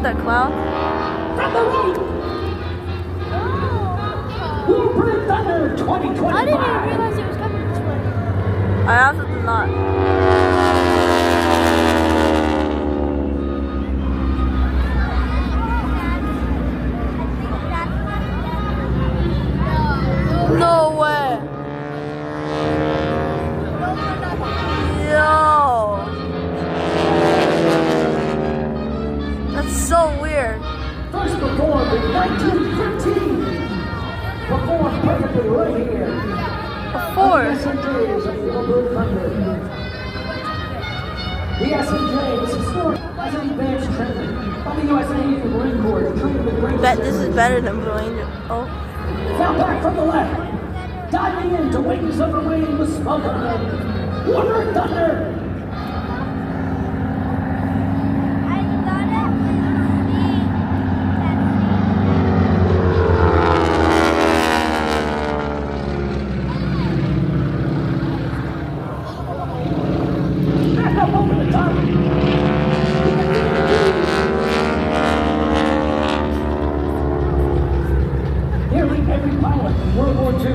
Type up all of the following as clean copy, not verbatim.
that cloud? From the right, Blueprint Thunder 2025. I didn't even realize it was coming this way. I also did not. No way. Yo. That's so weird. First performed in 1915. Performed perfectly right here. Before. The SMJs of the Blueprint Thunder. The SMJ is historic as an advanced training by the U.S. Navy Marine Corps to train the greatest. Bet this is better than Blue Angel. Oh. Now back from the left, diving into Wings of the Rain with smoke ahead. Wonder Thunder. Back up over the top. Nearly every pilot in World War II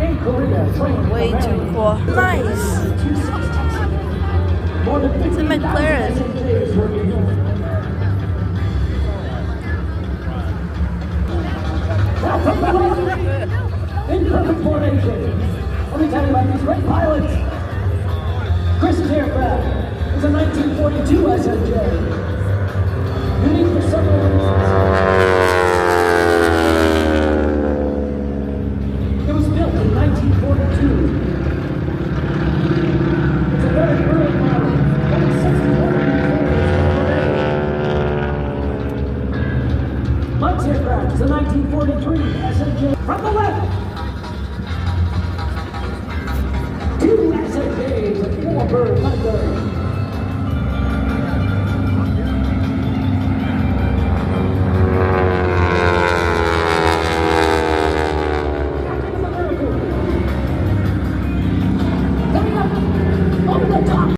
in Korea trained Way with too American cool. Nice. More than It's a 50,000 McLaren. SMJs were used. Now from the left, in perfect formation. Let me tell you about these great pilots. Chris's aircraft is a 1942 SMJ. Unique for several reasons.